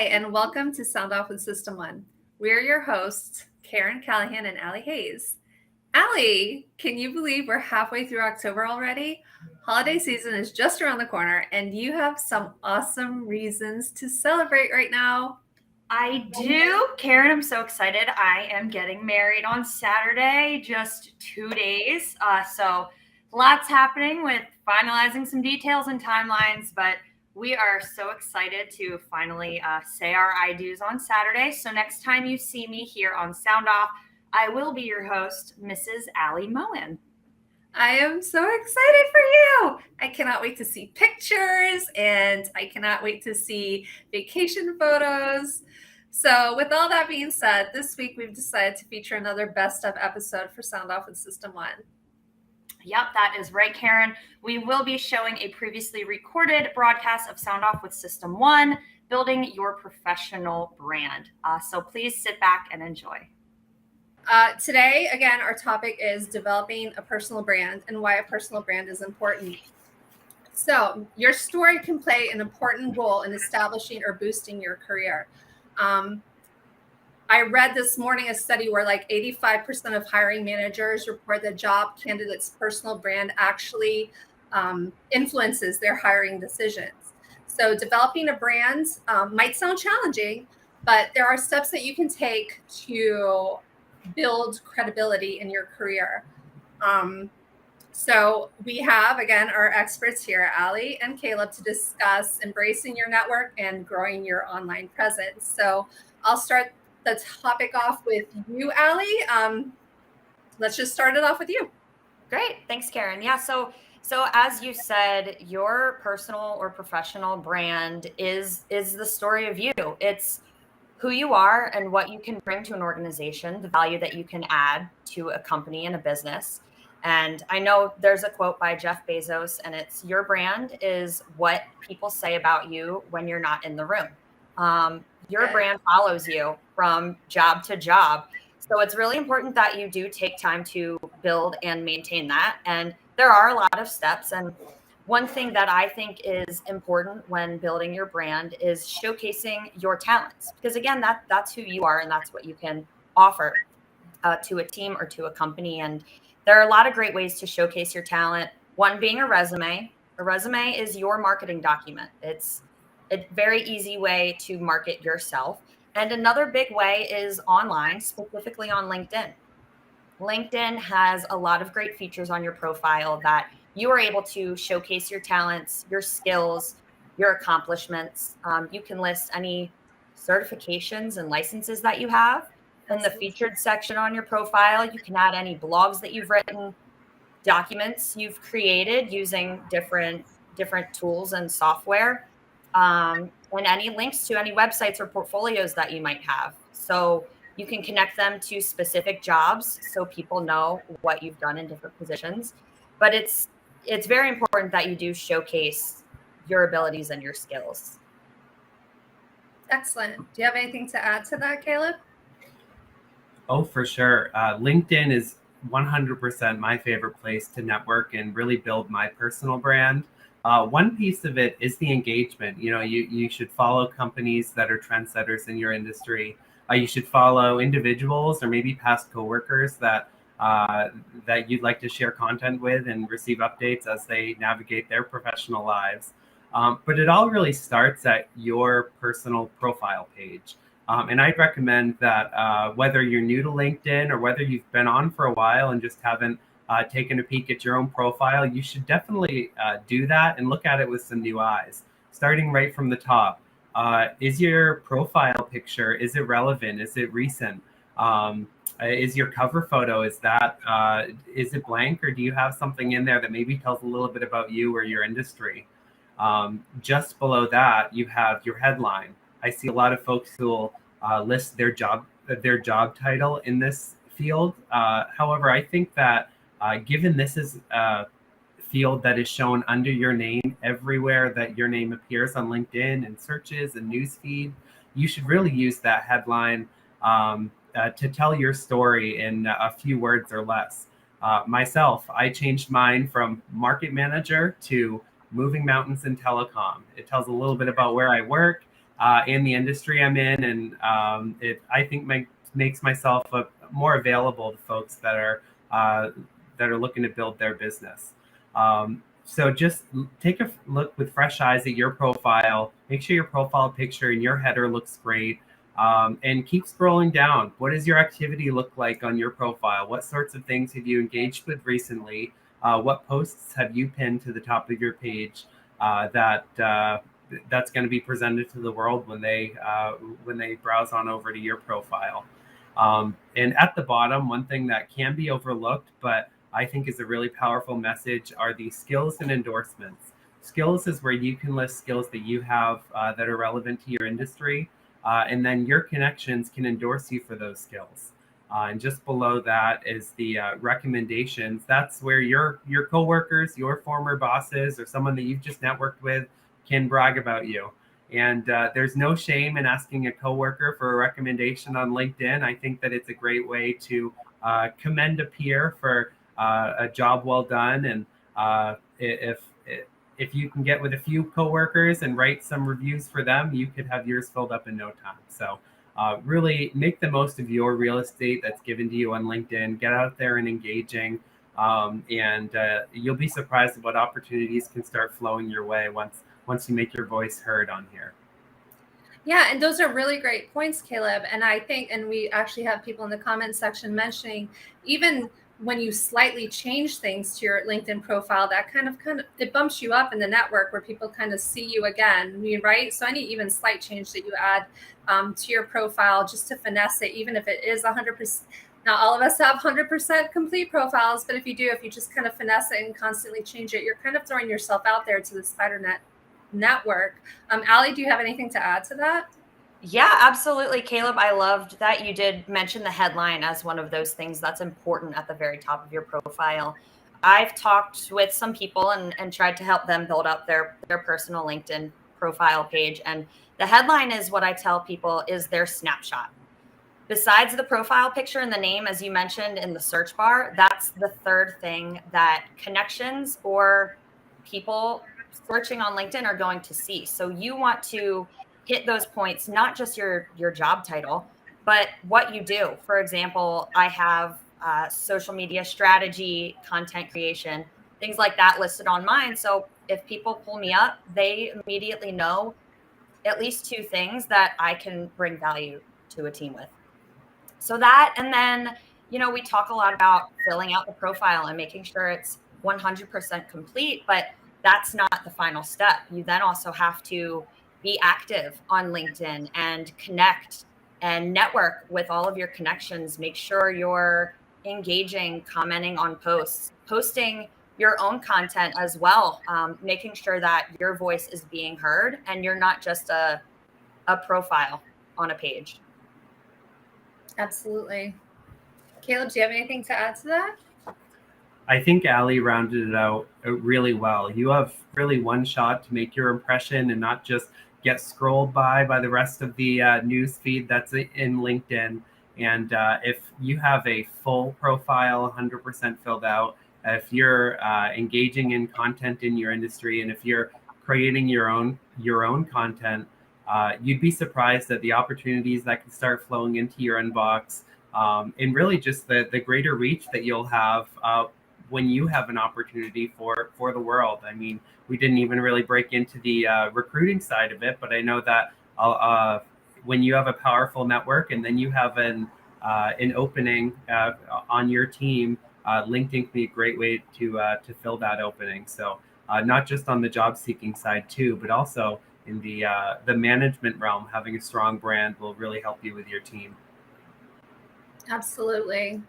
and welcome to Sound Off with System One. We're your hosts, Karen Callahan and Allie Hayes. Allie, can you believe we're halfway through October already? Holiday season is just around the corner, and you have some awesome reasons to celebrate right now. I do. Karen, I'm so excited. I am getting married on Saturday, just 2 days. So lots happening with finalizing some details and timelines, but we are so excited to finally say our I do's on Saturday. So next time you see me here on Sound Off, I will be your host, Mrs. Allie Moen. I am so excited for you. I cannot wait to see pictures and I cannot wait to see vacation photos. So, with all that being said, this week we've decided to feature another best of episode for Sound Off with System One. Yep, that is right, Karen. We will be showing a previously recorded broadcast of Sound Off with System One, building your professional brand. So please sit back and enjoy. Today, again, our topic is developing a personal brand and why a personal brand is important. So, your story can play an important role in establishing or boosting your career. I read this morning a study where like 85% of hiring managers report that job candidates' personal brand actually influences their hiring decisions. So, developing a brand might sound challenging, but there are steps that you can take to build credibility in your career. So we have, again, our experts here, Allie and Caleb, to discuss embracing your network and growing your online presence. So I'll start the topic off with you, Allie. Let's just start it off with you. Great. Thanks, Karen. Yeah. So as you said, your personal or professional brand is the story of you. It's who you are and what you can bring to an organization, the value that you can add to a company and a business. And I know there's a quote by Jeff Bezos, and it's your brand is what people say about you when you're not in the room. Your brand follows you from job to job. So it's really important that you do take time to build and maintain that. And there are a lot of steps. And one thing that I think is important when building your brand is showcasing your talents, because again, that's who you are and that's what you can offer to a team or to a company. And there are a lot of great ways to showcase your talent. One being a resume. A resume is your marketing document. It's a very easy way to market yourself. And another big way is online, specifically on LinkedIn. LinkedIn has a lot of great features on your profile that you are able to showcase your talents, your skills, your accomplishments. You can list any certifications and licenses that you have. In the featured section on your profile, you can add any blogs that you've written, documents you've created using different tools and software, and any links to any websites or portfolios that you might have. So you can connect them to specific jobs so people know what you've done in different positions. But it's very important that you do showcase your abilities and your skills. Excellent. Do you have anything to add to that, Caleb? Oh, for sure. LinkedIn is 100% my favorite place to network and really build my personal brand. One piece of it is the engagement. You know, you should follow companies that are trendsetters in your industry. You should follow individuals or maybe past coworkers that you'd like to share content with and receive updates as they navigate their professional lives. But it all really starts at your personal profile page. And I'd recommend that whether you're new to LinkedIn or whether you've been on for a while and just haven't taken a peek at your own profile, you should definitely do that and look at it with some new eyes. Starting right from the top, is your profile picture, is it relevant? Is it recent? Is your cover photo, is it blank, or do you have something in there that maybe tells a little bit about you or your industry? Just below that, you have your headline. I see a lot of folks who will list their job title in this field. However, I think that given this is a field that is shown under your name everywhere that your name appears on LinkedIn and searches and newsfeed, you should really use that headline to tell your story in a few words or less. Myself, I changed mine from market manager to moving mountains in telecom. It tells a little bit about where I work, in the industry I'm in, and it I think makes myself more available to folks that are looking to build their business. So just take a look with fresh eyes at your profile. Make sure your profile picture and your header looks great. And keep scrolling down. What does your activity look like on your profile? What sorts of things have you engaged with recently? What posts have you pinned to the top of your page that's going to be presented to the world when they browse on over to your profile? And at the bottom, one thing that can be overlooked, but I think is a really powerful message, are the skills and endorsements. Skills is where you can list skills that you have that are relevant to your industry, and then your connections can endorse you for those skills. And just below that is the recommendations. That's where your coworkers, your former bosses, or someone that you've just networked with can brag about you. And there's no shame in asking a coworker for a recommendation on LinkedIn. I think that it's a great way to commend a peer for a job well done. And if you can get with a few coworkers and write some reviews for them, you could have yours filled up in no time. So really make the most of your real estate that's given to you on LinkedIn. Get out there and engaging, and you'll be surprised at what opportunities can start flowing your way once you make your voice heard on here. Yeah, and those are really great points, Caleb. And I think, and we actually have people in the comments section mentioning, even when you slightly change things to your LinkedIn profile, that kind of it bumps you up in the network where people kind of see you again, right? So any even slight change that you add to your profile just to finesse it, even if it is 100%. Not all of us have 100% complete profiles, but if you do, if you just kind of finesse it and constantly change it, you're kind of throwing yourself out there to the spider network. Allie, do you have anything to add to that? Yeah, absolutely. Caleb, I loved that you did mention the headline as one of those things that's important at the very top of your profile. I've talked with some people and tried to help them build up their personal LinkedIn profile page. And the headline is what I tell people is their snapshot. Besides the profile picture and the name, as you mentioned in the search bar, that's the third thing that connections or people searching on LinkedIn are going to see. So you want to hit those points, not just your job title, but what you do. For example, I have social media strategy, content creation, things like that listed on mine. So if people pull me up, they immediately know at least two things that I can bring value to a team with. So that, and then, we talk a lot about filling out the profile and making sure it's 100% complete, but that's not the final step. You then also have to be active on LinkedIn and connect and network with all of your connections. Make sure you're engaging, commenting on posts, posting your own content as well, making sure that your voice is being heard and you're not just a profile on a page. Absolutely. Caleb, do you have anything to add to that? I think Allie rounded it out really well. You have really one shot to make your impression and not just get scrolled by the rest of the news feed that's in LinkedIn. And if you have a full profile, 100% filled out, if you're engaging in content in your industry, and if you're creating your own content, you'd be surprised at the opportunities that can start flowing into your inbox, and really just the greater reach that you'll have when you have an opportunity for the world. I mean, we didn't even really break into the recruiting side of it, but I know that when you have a powerful network and then you have an opening on your team, LinkedIn can be a great way to fill that opening. So not just on the job seeking side too, but also in the management realm, having a strong brand will really help you with your team. Absolutely.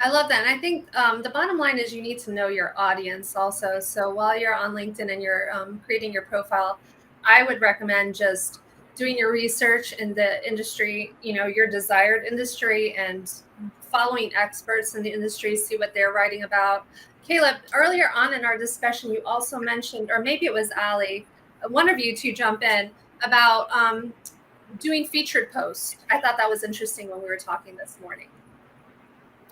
I love that. And I think the bottom line is you need to know your audience also. So while you're on LinkedIn and you're creating your profile, I would recommend just doing your research in the industry, your desired industry, and following experts in the industry, see what they're writing about. Caleb, earlier on in our discussion, you also mentioned, or maybe it was Allie, one of you to jump in about doing featured posts. I thought that was interesting when we were talking this morning.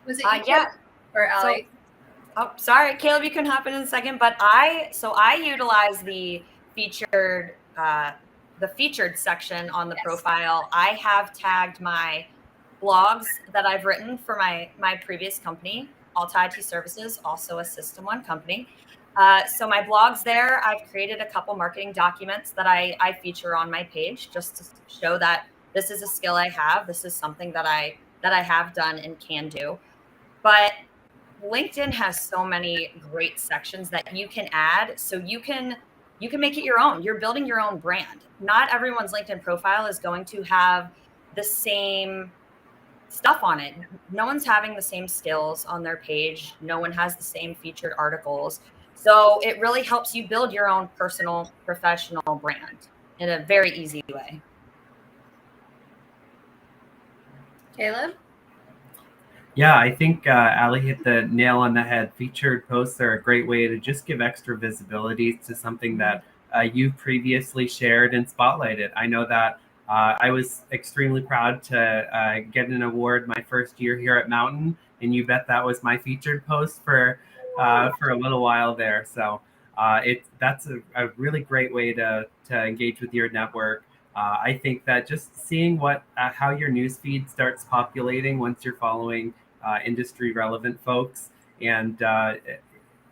Was it you, yeah, or Allie? Sorry, Caleb, you can hop in a second. But I utilize the featured the featured section on the Yes. profile, I have tagged my blogs that I've written for my previous company, Alta IT Services, also a System One company. So my blogs there, I've created a couple marketing documents that I feature on my page just to show that this is a skill I have. This is something that I have done and can do. But LinkedIn has so many great sections that you can add, so you can make it your own. You're building your own brand. Not everyone's LinkedIn profile is going to have the same stuff on it. No one's having the same skills on their page. No one has the same featured articles. So it really helps you build your own personal, professional brand in a very easy way. Caleb? Yeah, I think Ali hit the nail on the head. Featured posts are a great way to just give extra visibility to something that you previously shared and spotlighted. I know that I was extremely proud to get an award my first year here at Mountain, and you bet that was my featured post for a little while there. So that's a really great way to engage with your network. I think that just seeing how your newsfeed starts populating once you're following industry relevant folks, and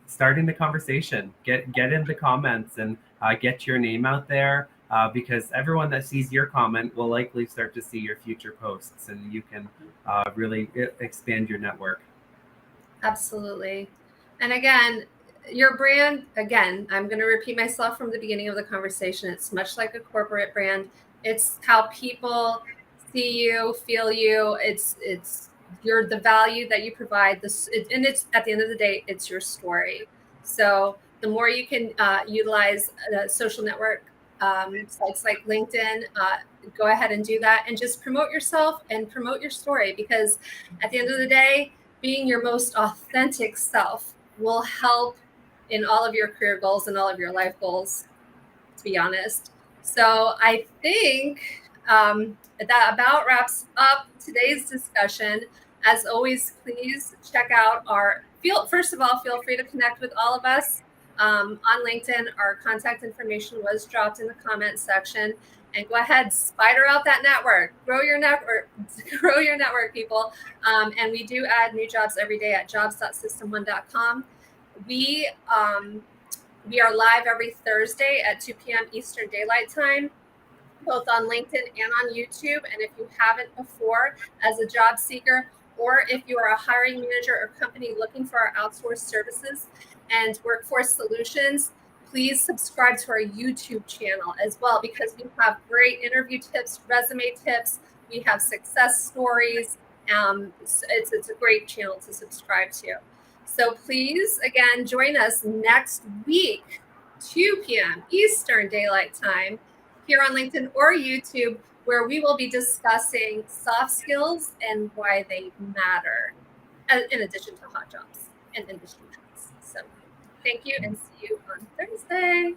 starting the conversation, get in the comments, and get your name out there, because everyone that sees your comment will likely start to see your future posts, and you can really expand your network. Absolutely. And again, your brand, again, I'm going to repeat myself from the beginning of the conversation. It's much like a corporate brand. It's how people see you, feel you. It's you're the value that you provide. And it's at the end of the day, it's your story. So the more you can utilize social network sites like LinkedIn, go ahead and do that, and just promote yourself and promote your story, because at the end of the day, being your most authentic self will help in all of your career goals and all of your life goals, to be honest. So I think that about wraps up today's discussion. As always, please check out first of all, feel free to connect with all of us on LinkedIn. Our contact information was dropped in the comment section. And go ahead, spider out that network, grow your network, people. And we do add new jobs every day at jobs.system1.com. We are live every Thursday at 2 p.m. Eastern Daylight Time, both on LinkedIn and on YouTube. And if you haven't before, as a job seeker, or if you are a hiring manager or company looking for our outsourced services and workforce solutions, please subscribe to our YouTube channel as well, because we have great interview tips, resume tips. We have success stories. It's a great channel to subscribe to. So please, again, join us next week, 2 p.m. Eastern Daylight Time, here on LinkedIn or YouTube, where we will be discussing soft skills and why they matter, in addition to hot jobs and industry trends. So thank you, and see you on Thursday.